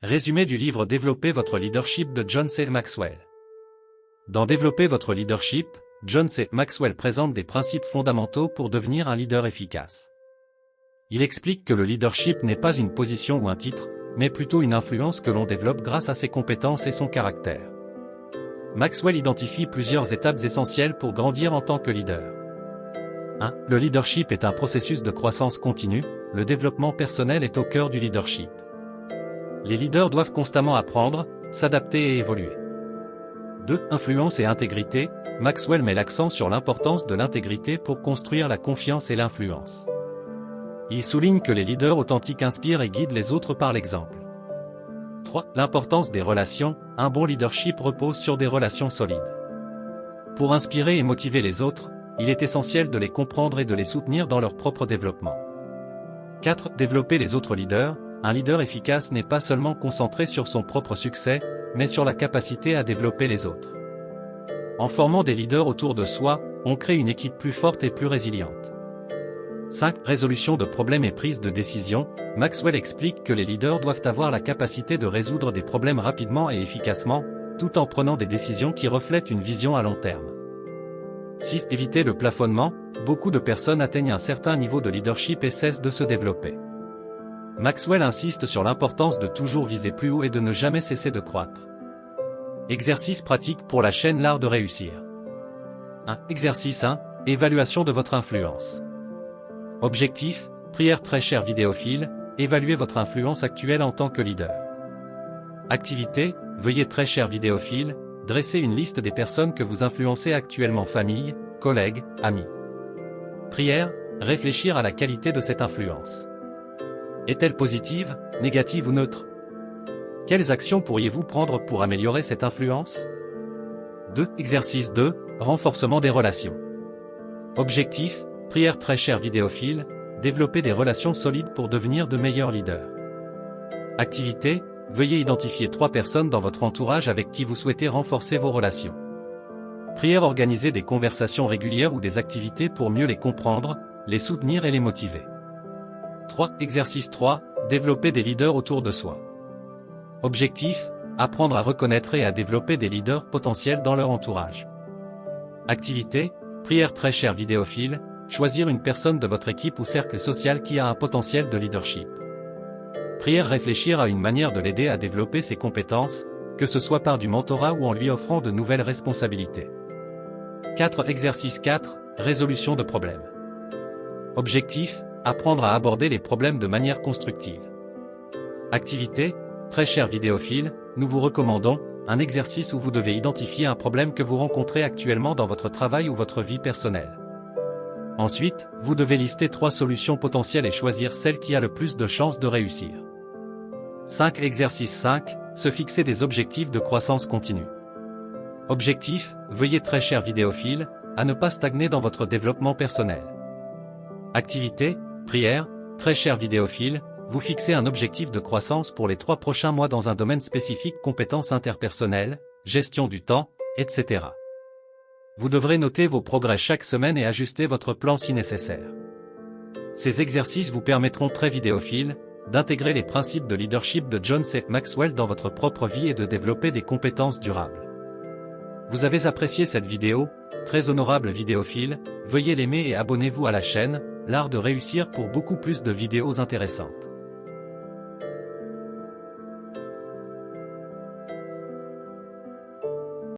Résumé du livre Développer votre leadership de John C. Maxwell. Dans Développer votre leadership, John C. Maxwell présente des principes fondamentaux pour devenir un leader efficace. Il explique que le leadership n'est pas une position ou un titre, mais plutôt une influence que l'on développe grâce à ses compétences et son caractère. Maxwell identifie plusieurs étapes essentielles pour grandir en tant que leader. 1. Le leadership est un processus de croissance continue, le développement personnel est au cœur du leadership. Les leaders doivent constamment apprendre, s'adapter et évoluer. 2. Influence et intégrité, Maxwell met l'accent sur l'importance de l'intégrité pour construire la confiance et l'influence. Il souligne que les leaders authentiques inspirent et guident les autres par l'exemple. 3. L'importance des relations, un bon leadership repose sur des relations solides. Pour inspirer et motiver les autres, il est essentiel de les comprendre et de les soutenir dans leur propre développement. 4. Développer les autres leaders, un leader efficace n'est pas seulement concentré sur son propre succès, mais sur la capacité à développer les autres. En formant des leaders autour de soi, on crée une équipe plus forte et plus résiliente. 5. Résolution de problèmes et prise de décision, Maxwell explique que les leaders doivent avoir la capacité de résoudre des problèmes rapidement et efficacement, tout en prenant des décisions qui reflètent une vision à long terme. 6. Éviter le plafonnement, beaucoup de personnes atteignent un certain niveau de leadership et cessent de se développer. Maxwell insiste sur l'importance de toujours viser plus haut et de ne jamais cesser de croître. Exercice pratique pour la chaîne L'Art de réussir. 1. Exercice 1. Évaluation de votre influence. Objectif, prière très cher vidéophile, évaluez votre influence actuelle en tant que leader. Activité, veuillez très cher vidéophile, dresser une liste des personnes que vous influencez actuellement, famille, collègues, amis. Prière, réfléchir à la qualité de cette influence. Est-elle positive, négative ou neutre? Quelles actions pourriez-vous prendre pour améliorer cette influence? 2. Exercice 2. Renforcement des relations. Objectif, prière très cher vidéophile, développer des relations solides pour devenir de meilleurs leaders. Activité, veuillez identifier 3 personnes dans votre entourage avec qui vous souhaitez renforcer vos relations. Prière, organiser des conversations régulières ou des activités pour mieux les comprendre, les soutenir et les motiver. 3. Exercice 3. Développer des leaders autour de soi. Objectif, apprendre à reconnaître et à développer des leaders potentiels dans leur entourage. Activité, prière très cher vidéophile, choisir une personne de votre équipe ou cercle social qui a un potentiel de leadership. Prière, réfléchir à une manière de l'aider à développer ses compétences, que ce soit par du mentorat ou en lui offrant de nouvelles responsabilités. 4. Exercice 4. Résolution de problèmes. Objectif, apprendre à aborder les problèmes de manière constructive. Activité, très cher vidéophile, nous vous recommandons un exercice où vous devez identifier un problème que vous rencontrez actuellement dans votre travail ou votre vie personnelle. Ensuite, vous devez lister 3 solutions potentielles et choisir celle qui a le plus de chances de réussir. 5. Exercice 5. Se fixer des objectifs de croissance continue. Objectif, veuillez très cher vidéophile, à ne pas stagner dans votre développement personnel. Activité, prière, très cher vidéophile, vous fixez un objectif de croissance pour les 3 prochains mois dans un domaine spécifique, compétences interpersonnelles, gestion du temps, etc. Vous devrez noter vos progrès chaque semaine et ajuster votre plan si nécessaire. Ces exercices vous permettront très vidéophile, d'intégrer les principes de leadership de John C. Maxwell dans votre propre vie et de développer des compétences durables. Vous avez apprécié cette vidéo, très honorable vidéophile, veuillez l'aimer et abonnez-vous à la chaîne, L'Art de réussir pour beaucoup plus de vidéos intéressantes.